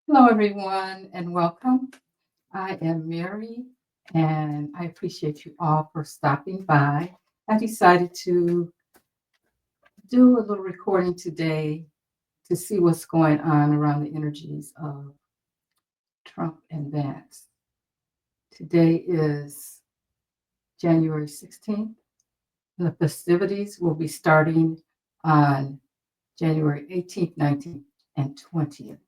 Hello, everyone, and welcome. I am Mary, and I appreciate you all for stopping by. I decided to do a little recording today to see what's going on around the energies of Trump and Vance. Today is January 16th. The festivities will be starting on January 18th, 19th, and 20th.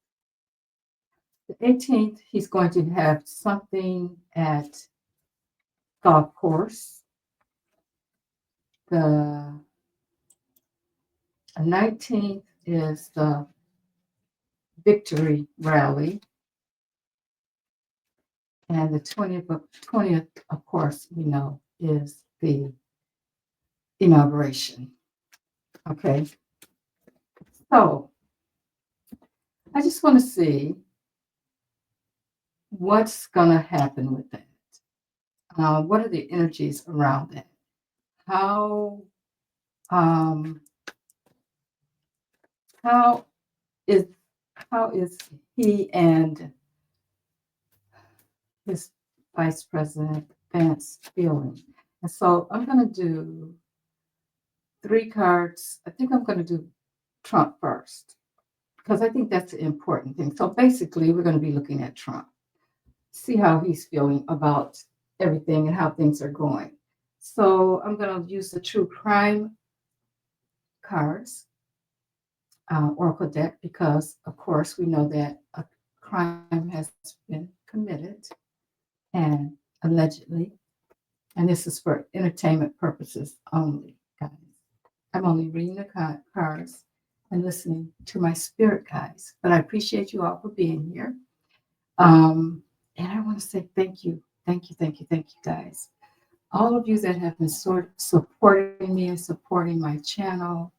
The 18th, he's going to have something at golf course. The 19th is the victory rally, and the 20th, of course, we know, is the inauguration. Okay, so I just want to see what's going to happen with that. What are the energies around that? How um, how is how is he and his Vice President Vance feeling? And so I'm going to do three cards. I think I'm going to do Trump first because I think that's the important thing. So basically, we're going to be looking at Trump, see how he's feeling about everything and how things are going. So I'm going to use the True Crime cards, Oracle deck, because of course we know that a crime has been committed and allegedly, and this is for entertainment purposes only, guys. I'm only reading the cards and listening to my spirit guides. But I appreciate you all for being here. And I want to say thank you, thank you, thank you, thank you, guys. All of you that have been supporting me and supporting my channel,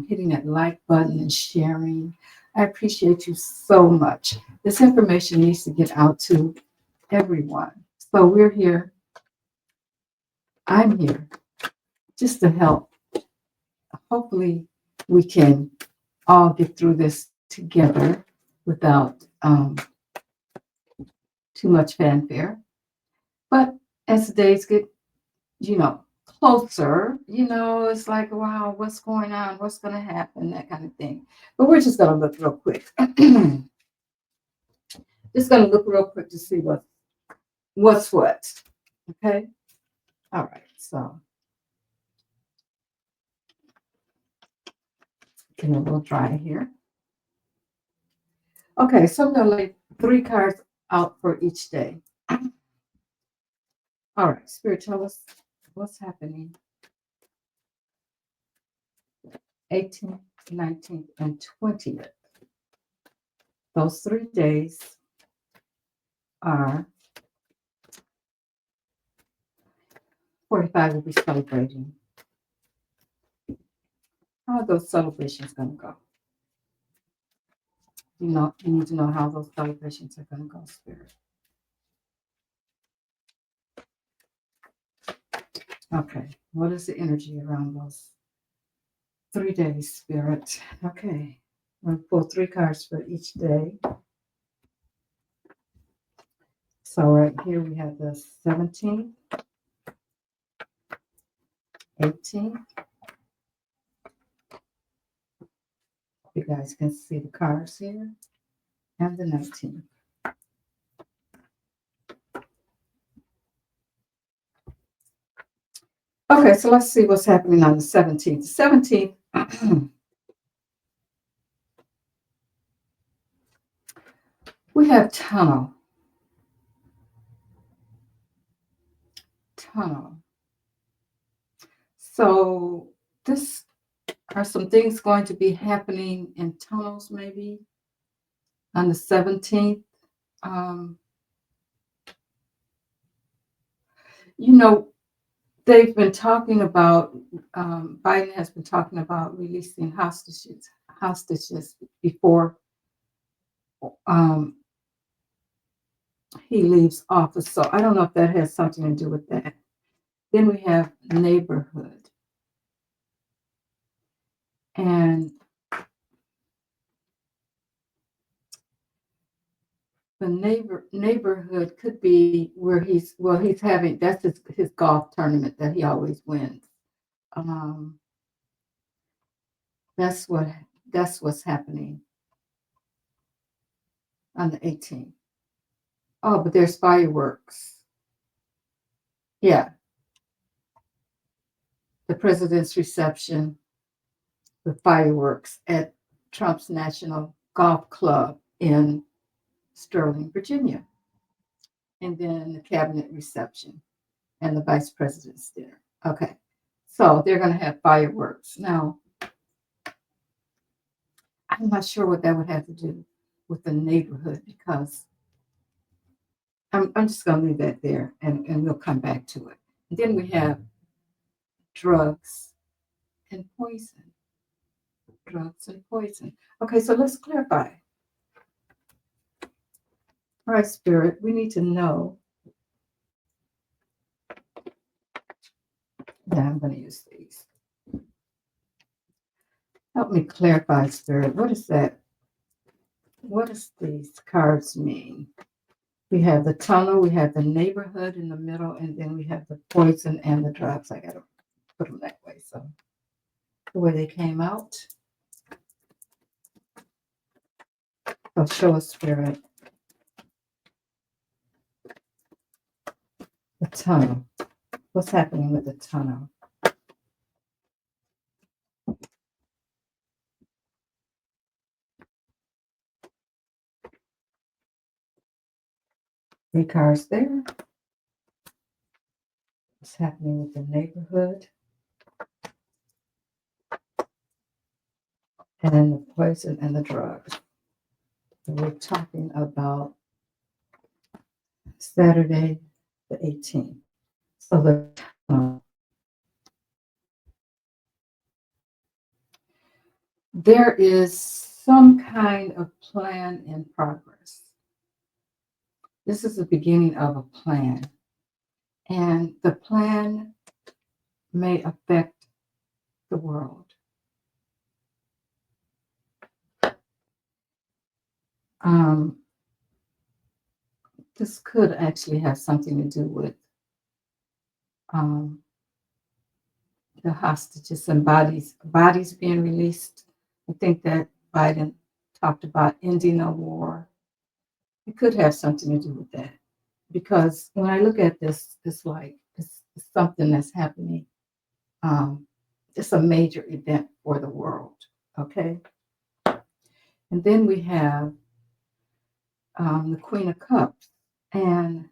hitting that like button and sharing. I appreciate you so much. This information needs to get out to everyone. So we're here. I'm here just to help. Hopefully, we can all get through this together without too much fanfare. But as the days get, closer, it's like, wow, what's going on? What's going to happen? That kind of thing. But we're just going to look real quick. Just going to look real quick to see what's what. Okay. All right. So getting a little dry here. Okay. So I'm going to lay three cards out for each day. All right. Spirit, tell us what's happening 18th, 19th, and 20th. Those 3 days are 45 will be celebrating. How are those celebrations going to go? You need to know how those celebrations are going to go, Spirit. Okay, what is the energy around those 3 days, Spirit? Okay, I'm going to pull three cards for each day. So right here we have the 17th, 18th. You guys can see the cards here, and the 19th. Okay, so let's see what's happening on the 17th. The 17th, we have tunnel. Tunnel. So this are some things going to be happening in tunnels maybe on the 17th. Um, you know, they've been talking about, Biden has been talking about releasing hostages before um, he leaves office. So I don't know if that has something to do with that. Then we have neighborhood. And the neighborhood could be where he's having, that's his golf tournament that he always wins. Um, that's what that's what's happening on the 18th. Oh, but there's fireworks. Yeah, the president's reception with fireworks at Trump's National Golf Club in Sterling, Virginia. And then the cabinet reception and the vice president's dinner. Okay. So they're going to have fireworks. Now, I'm not sure what that would have to do with the neighborhood because I'm just going to leave that there and we'll come back to it. And then we have drugs and poison. Drugs and poison. Okay, so let's clarify. All right, Spirit, we need to know. Yeah, I'm going to use these. Help me clarify, Spirit. What is that? What does these cards mean? We have the tunnel, we have the neighborhood in the middle, and then we have the poison and the drugs. I got to put them that way. So the way they came out. So show us, Spirit. The tunnel. What's happening with the tunnel? Three cards there. What's happening with the neighborhood? And the poison and the drugs. So we're talking about Saturday the 18th. So there is some kind of plan in progress. This is the beginning of a plan. And the plan may affect the world. This could actually have something to do with the hostages and bodies being released. I think that Biden talked about ending a war. It could have something to do with that. Because when I look at this, it's like it's something that's happening. It's a major event for the world. Okay. And then we have the Queen of Cups. And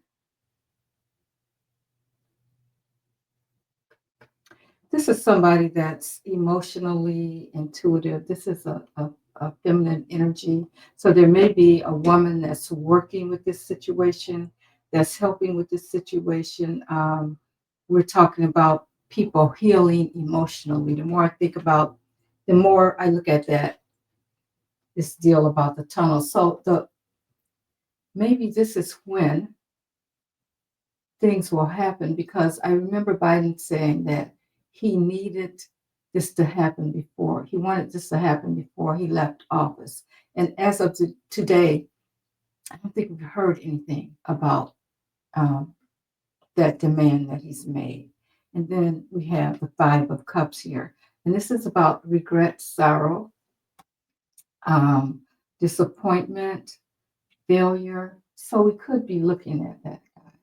this is somebody that's emotionally intuitive. This is a feminine energy. So there may be a woman that's working with this situation, that's helping with this situation. We're talking about people healing emotionally. The more I think about, the more I look at this deal about the tunnel. So maybe this is when things will happen, because I remember Biden saying that he needed this to happen before. He wanted this to happen before he left office. And as of today, I don't think we've heard anything about that demand that he's made. And then we have the Five of Cups here. And this is about regret, sorrow, disappointment, failure. So we could be looking at that, guys.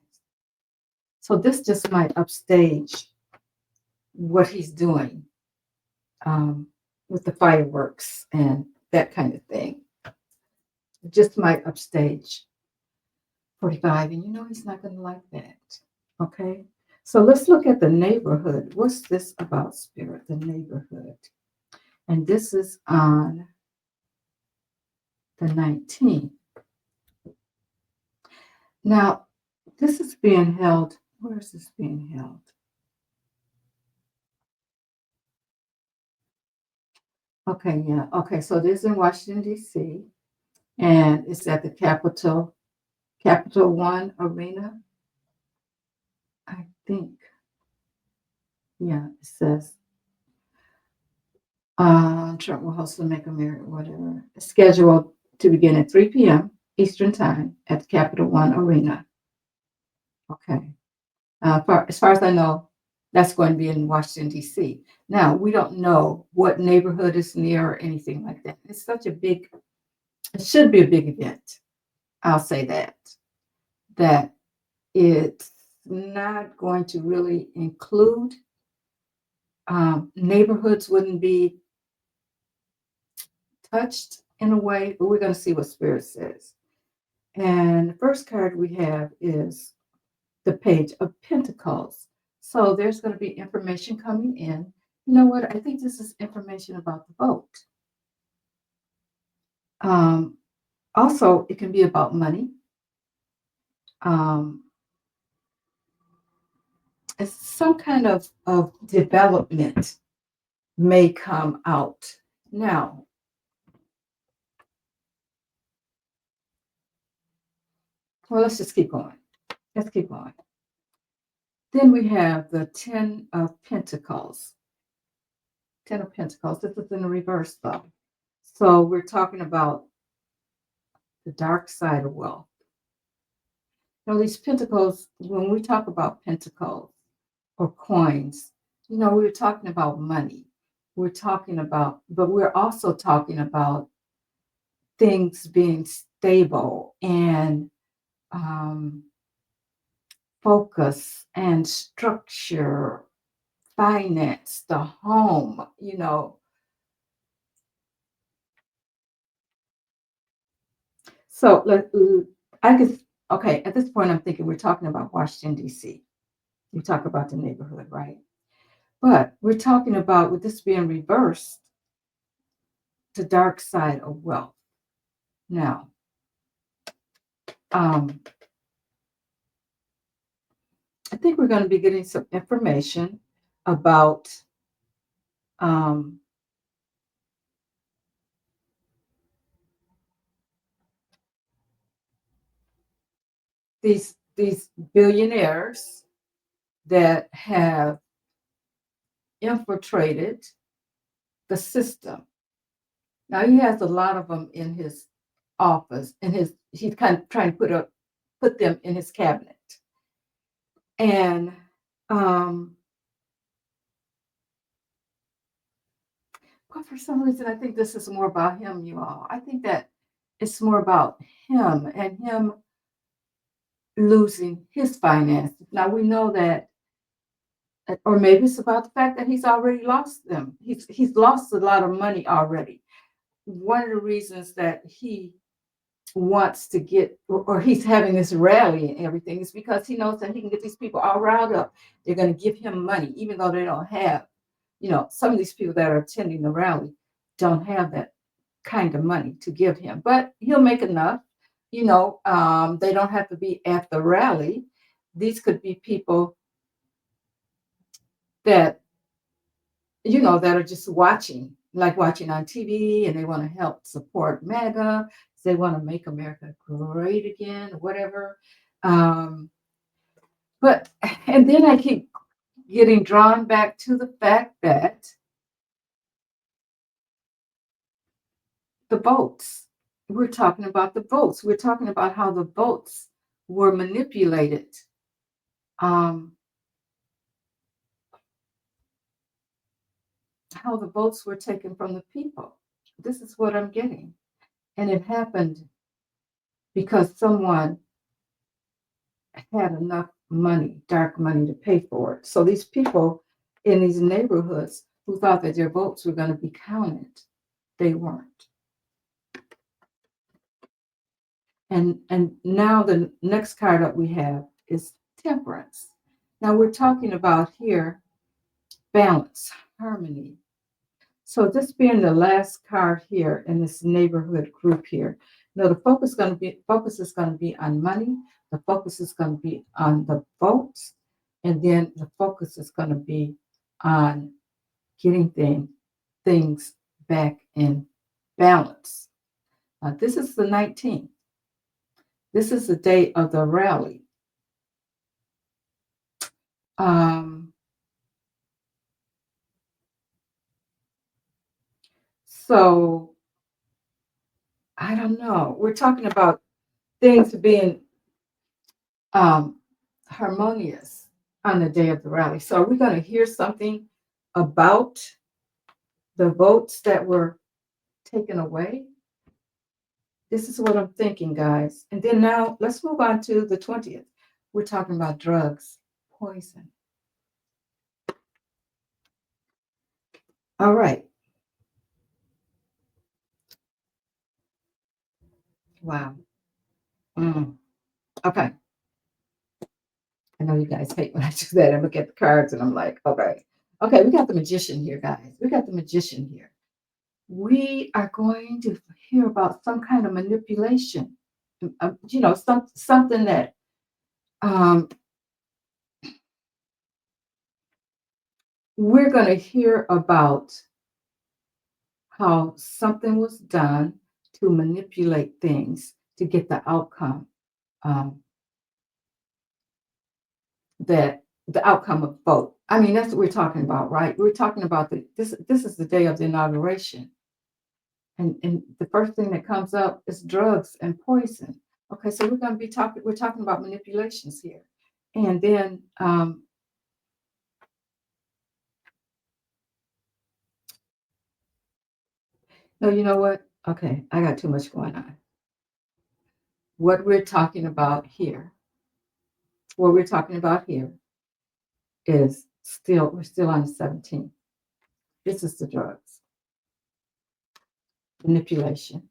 So this just might upstage what he's doing with the fireworks and that kind of thing. It just might upstage 45, and you know he's not going to like that. Okay, so let's look at the neighborhood. What's this about, Spirit? The neighborhood. And this is on the 19th. Now, this is being held. Where is this being held? Okay, yeah. Okay, so this is in Washington, D.C., and it's at the Capital One Arena. I think. Yeah, it says Trump will host the Make America, whatever. Scheduled to begin at 3 p.m. Eastern Time at the Capital One Arena. Okay. As far as I know, that's going to be in Washington, D.C. Now, we don't know what neighborhood is near or anything like that. It's such a big, it should be a big event. I'll say that. That it's not going to really include neighborhoods wouldn't be touched in a way, but we're going to see what Spirit says. And the first card we have is the Page of Pentacles. So there's going to be information coming in. You know what? I think this is information about the vote. Um, Also, it can be about money. Um, it's some kind of development may come out. Now, well, let's just keep going. Let's keep going. Then we have the Ten of Pentacles. Ten of Pentacles. This is in the reverse, though. So we're talking about the dark side of wealth. These pentacles, when we talk about pentacles or coins, we're talking about money. We're talking about, but we're also talking about things being stable and um, focus and structure, finance, the home. So I guess, okay, at this point, I'm thinking we're talking about Washington, D.C. We talk about the neighborhood, right? But we're talking about, with this being reversed, the dark side of wealth. Now, um, I think we're going to be getting some information about um, these billionaires that have infiltrated the system. Now he has a lot of them in his office, he's kind of trying to put them in his cabinet. And um, but for some reason, I think this is more about him, you all. I think that it's more about him and him losing his finances. Now we know that, or maybe it's about the fact that he's already lost them. He's lost a lot of money already. One of the reasons that he wants to get, or he's having this rally and everything, is because he knows that he can get these people all riled up. They're going to give him money, even though they don't have, some of these people that are attending the rally don't have that kind of money to give him, but he'll make enough. They don't have to be at the rally. These could be people that, that are just watching, like watching on TV, and they want to help support MAGA. They want to make America great again, whatever. Um, but, and then I keep getting drawn back to the fact that the votes, we're talking about the votes. We're talking about how the votes were manipulated. Um, how the votes were taken from the people. This is what I'm getting. And it happened because someone had enough money, dark money, to pay for it. So these people in these neighborhoods who thought that their votes were going to be counted, they weren't. And now the next card that we have is Temperance. Now we're talking about here balance, harmony. So this being the last card here in this neighborhood group here, the focus is going to be on money. The focus is going to be on the votes, and then the focus is going to be on getting things back in balance. This is the 19th. This is the day of the rally. Um, so I don't know. We're talking about things being um, harmonious on the day of the rally. So are we going to hear something about the votes that were taken away? This is what I'm thinking, guys. And then now let's move on to the 20th. We're talking about drugs, poison. All right. Wow. Mm. Okay. I know you guys hate when I do that. I look at the cards and I'm like, okay. Okay, we got the magician here, guys. We got the magician here. We are going to hear about some kind of manipulation. Something that um, we're going to hear about how something was done to manipulate things to get the outcome um, that the outcome of vote. I mean, that's what we're talking about, right? We're talking about this. This is the day of the inauguration, and the first thing that comes up is drugs and poison. Okay, so we're going to be talking. We're talking about manipulations here, and then no, you know what? Okay, I got too much going on. What we're talking about here, what we're talking about here is we're still on the 17th. This is the drugs, manipulation.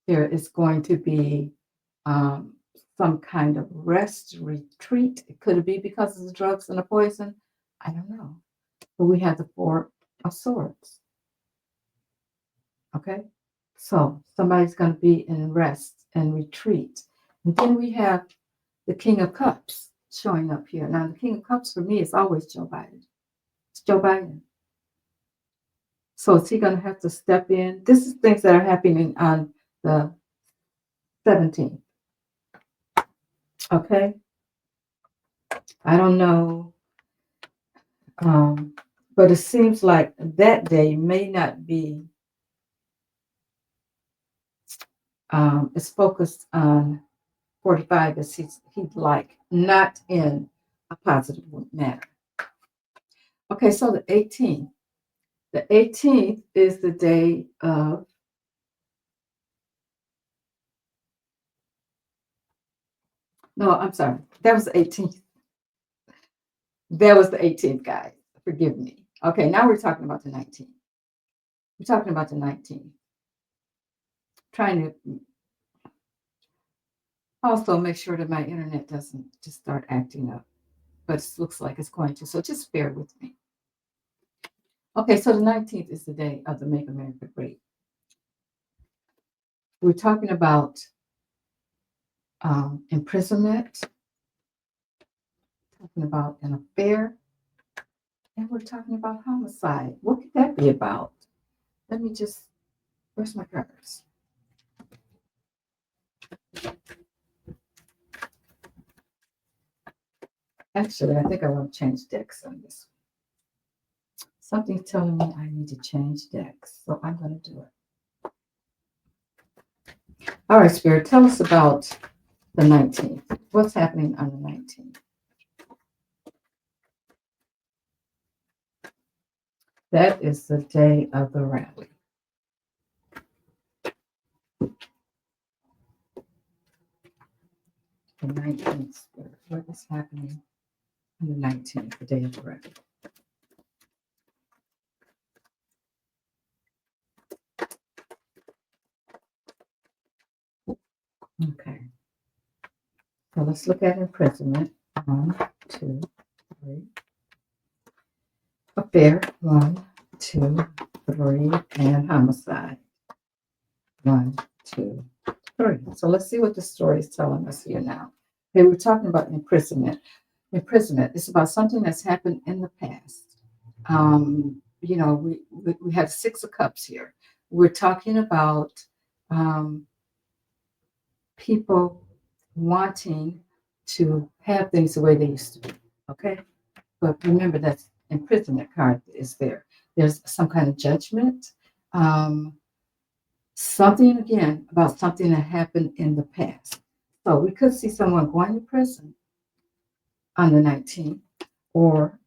There is going to be um, some kind of rest retreat. Could it be because of the drugs and the poison? I don't know. But we have the Four of Swords. Okay. So somebody's going to be in rest and retreat. And then we have the King of Cups showing up here. Now, the King of Cups for me is always Joe Biden. It's Joe Biden. So is he going to have to step in? This is things that are happening on the 17th. Okay. I don't know. But it seems like that day may not be, it's focused on 45 as he'd like, not in a positive manner. Okay, so the 18th. The 18th is the day of, no, I'm sorry. That was the 18th. That was the 18th, guys. Forgive me. Okay, now we're talking about the 19th. We're talking about the 19th. Trying to also make sure that my internet doesn't just start acting up, but it looks like it's going to. So just bear with me. Okay, so the 19th is the day of the Make America Great. We're talking about imprisonment, talking about an affair, and we're talking about homicide. What could that be about? Let me just, where's my cards? Actually, I think I want to change decks on this one. Something's telling me I need to change decks, so I'm going to do it. All right, Spirit, tell us about the 19th. What's happening on the 19th? That is the day of the rally. The 19th, Spirit. What is happening on the 19th, the day of the rally? Okay. So let's look at imprisonment. 1, 2, 3. Affair. 1, 2, 3. And homicide. 1, 2, 3. So let's see what the story is telling us here now. Okay, we're talking about imprisonment. Imprisonment is about something that's happened in the past. We have 6 of Cups here. We're talking about people wanting to have things the way they used to be. Okay. But remember that imprisonment card is there. There's some kind of judgment, Something again about something that happened in the past. So we could see someone going to prison on the 19th, or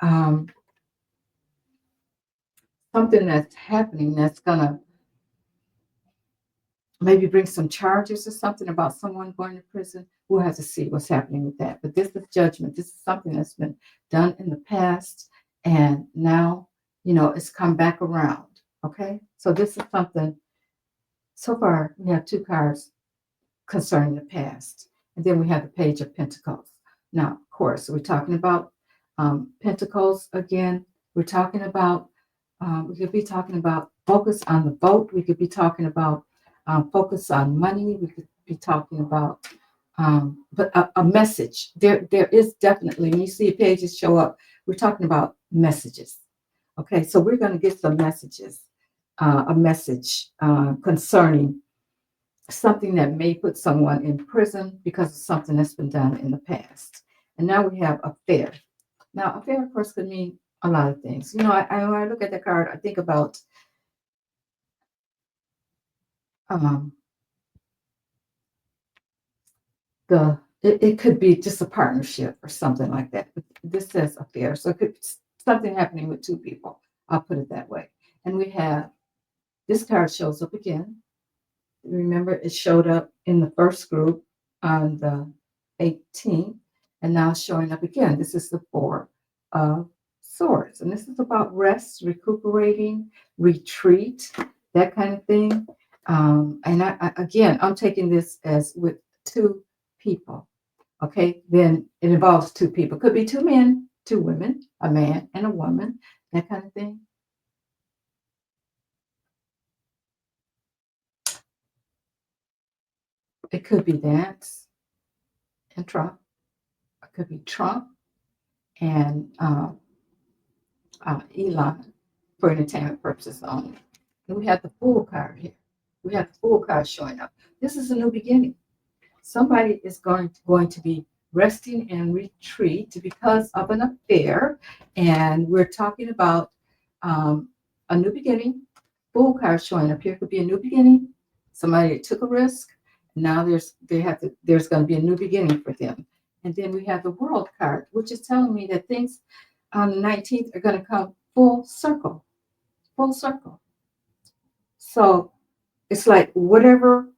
something that's happening that's gonna maybe bring some charges or something about someone going to prison. We'll have to see what's happening with that. But this is judgment. This is something that's been done in the past, and now it's come back around. Okay, so this is something. So far, we have two cards concerning the past. And then we have the Page of Pentacles. Now, of course, we're talking about Pentacles again. We're talking about, we could be talking about focus on the boat. We could be talking about focus on money. We could be talking about, but a message. There is definitely, when you see pages show up, we're talking about messages. Okay, so we're going to get some messages, a message concerning something that may put someone in prison because of something that's been done in the past. And now we have affair. Now, affair, of course, could mean a lot of things. When I look at the card, I think about um, it could be just a partnership or something like that. But this says affair, so it could be something happening with two people. I'll put it that way. And we have this card shows up again. Remember, it showed up in the first group on the 18th, and now showing up again. This is the Four of Swords, and this is about rest, recuperating, retreat, that kind of thing. And again, I'm taking this as with two people. Okay, then it involves two people. Could be two men, two women, a man and a woman, that kind of thing. It could be Vance and Trump. It could be Trump and Elon for entertainment purposes only. And we have the Fool card here. We have the Fool card showing up. This is a new beginning. Somebody is going to be resting and retreat because of an affair, and we're talking about a new beginning. Fool card showing up here could be a new beginning. Somebody took a risk. Now there's going to be a new beginning for them. And then we have the World card, which is telling me that things on the 19th are going to come full circle, full circle. So it's like whatever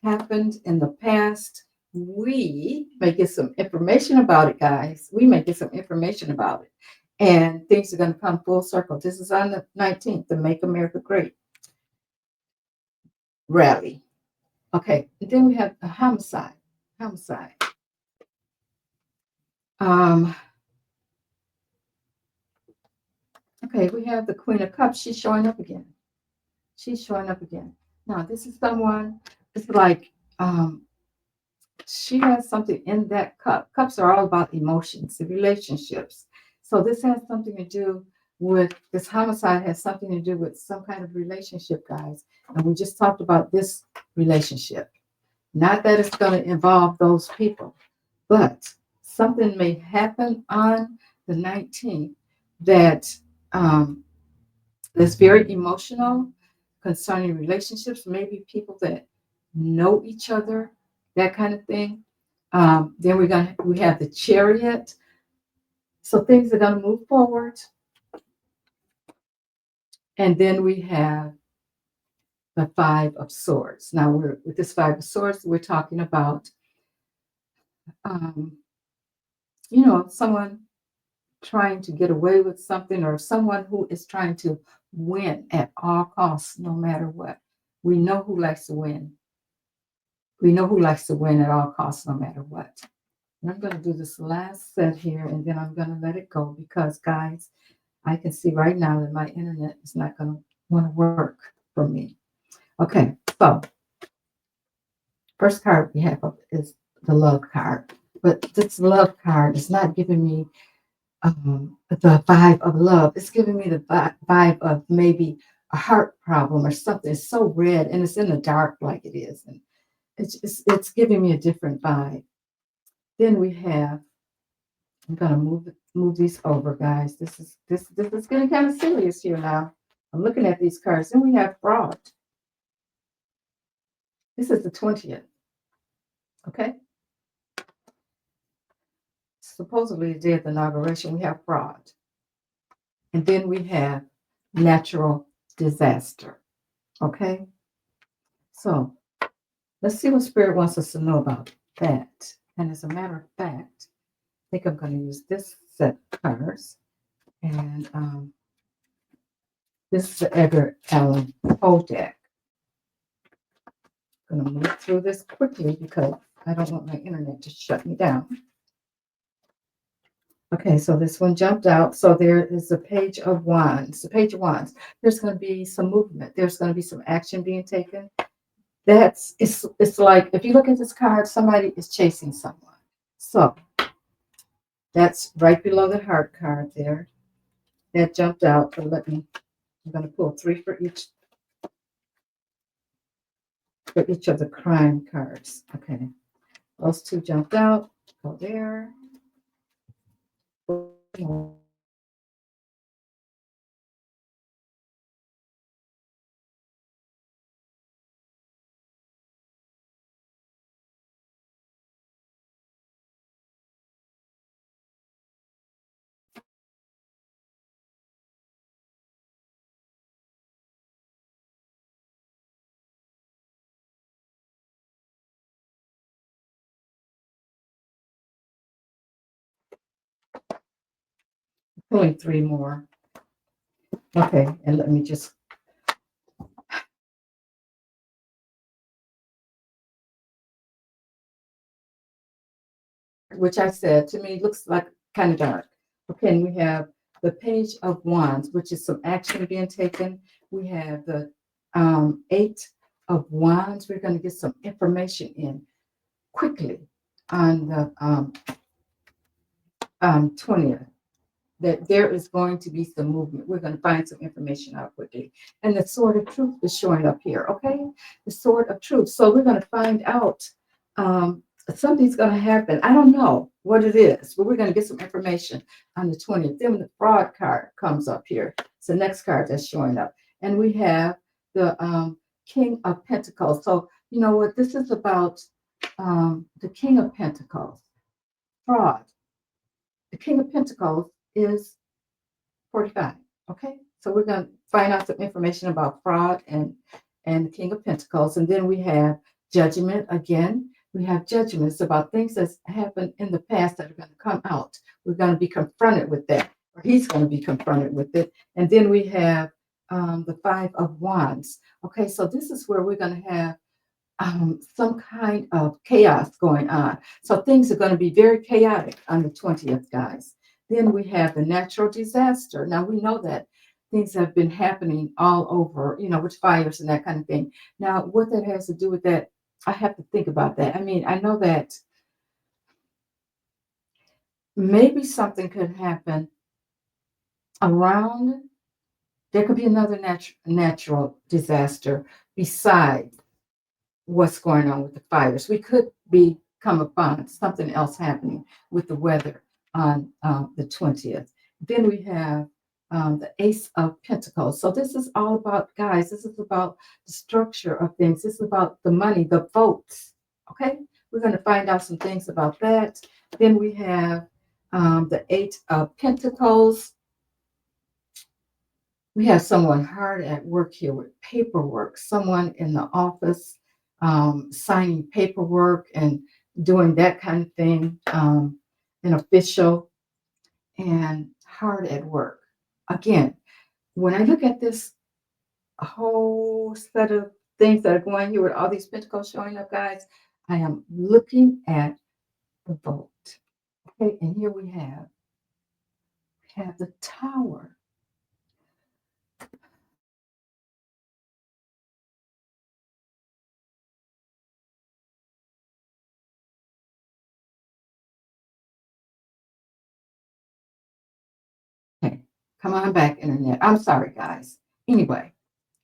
happened in the past, we may get some information about it, guys. We may get some information about it. And things are going to come full circle. This is on the 19th, the Make America Great rally. Okay, and then we have a homicide. Homicide. Um, okay, we have the Queen of Cups. She's showing up again. She's showing up again. Now, this is someone, it's like she has something in that cup. Cups are all about emotions and relationships. So this has something to do with this homicide, has something to do with some kind of relationship, guys. And we just talked about this relationship. Not that it's going to involve those people, but something may happen on the 19th that is very emotional concerning relationships, maybe people that know each other, that kind of thing. Then we have the Chariot, so things are gonna move forward. And then we have the Five of Swords. Now we're with this Five of Swords, we're talking about um, someone trying to get away with something, or someone who is trying to win at all costs, no matter what. We know who likes to win. We know who likes to win at all costs, no matter what. And I'm going to do this last set here, and then I'm going to let it go because, guys, I can see right now that my internet is not going to want to work for me. Okay, so first card we have up is the Love card. But this Love card is not giving me the vibe of love. It's giving me the vibe of maybe a heart problem or something. It's so red and it's in the dark like it is. And it's giving me a different vibe. Then we have, I'm gonna move these over, guys. This is getting kind of serious here now. I'm looking at these cards. Then we have fraud. This is the 20th. Okay. Supposedly the day of the inauguration, we have fraud. And then we have natural disaster. Okay. So let's see what Spirit wants us to know about that. And as a matter of fact, I think I'm going to use this set of cards. And this is the Edgar Allan Poe deck. I'm going to move through this quickly because I don't want my internet to shut me down. Okay, so this one jumped out. So there is a page of wands. The page of wands. There's going to be some movement. There's going to be some action being taken. It's like if you look at this card, somebody is chasing someone. So that's right below the heart card there. That jumped out. So I'm going to pull 3 for each of the crime cards. Okay, those 2 jumped out. Go there. Pulling 3 more. Okay, and let me just. Which I said to me looks like kind of dark. Okay, and we have the page of wands, which is some action being taken. We have the 8 of wands. We're going to get some information in quickly on the 20th. That there is going to be some movement. We're going to find some information out quickly. And the sword of truth is showing up here, okay? The sword of truth. So we're going to find out something's going to happen. I don't know what it is, but we're going to get some information on the 20th. Then the fraud card comes up here. It's the next card that's showing up. And we have the King of Pentacles. So you know what this is about, the King of Pentacles, fraud. The King of Pentacles is 45. Okay, so we're going to find out some information about fraud and the King of Pentacles, and then we have Judgment again. We have judgments about things that's happened in the past that are going to come out. We're going to be confronted with that, or he's going to be confronted with it. And then we have the 5 of Wands. Okay, so this is where we're going to have some kind of chaos going on. So things are going to be very chaotic on the 20th, guys. Then we have the natural disaster. Now we know that things have been happening all over, with fires and that kind of thing. Now, what that has to do with that, I have to think about that. I mean, I know that maybe something could happen around, there could be another natural disaster besides what's going on with the fires. We could come upon something else happening with the weather on the 20th. Then we have the Ace of Pentacles. So this is all about, guys, this is about the structure of things. This is about the money, the votes. Okay, we're going to find out some things about that. Then we have the 8 of Pentacles. We have someone hard at work here with paperwork, someone in the office signing paperwork and doing that kind of thing, an official, and hard at work. Again, when I look at this whole set of things that are going here with all these pentacles showing up, guys, I am looking at the vote. Okay, and here we have the Tower. Okay, come on back, internet. I'm sorry, guys. Anyway,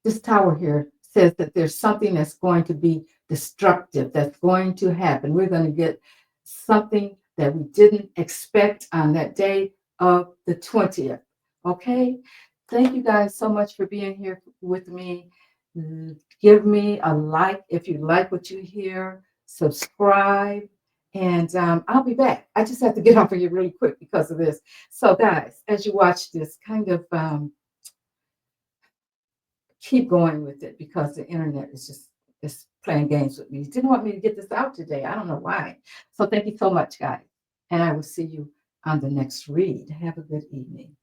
this tower here says that there's something that's going to be destructive, that's going to happen. We're going to get something that we didn't expect on that day of the 20th. Okay? Thank you guys so much for being here with me. Give me a like if you like what you hear, subscribe, and I'll be back. I just have to get off of you really quick because of this. So, guys, as you watch this, kind of keep going with it because the internet is just playing games with me. It didn't want me to get this out today. I don't know why. So, thank you so much, guys. And I will see you on the next read. Have a good evening.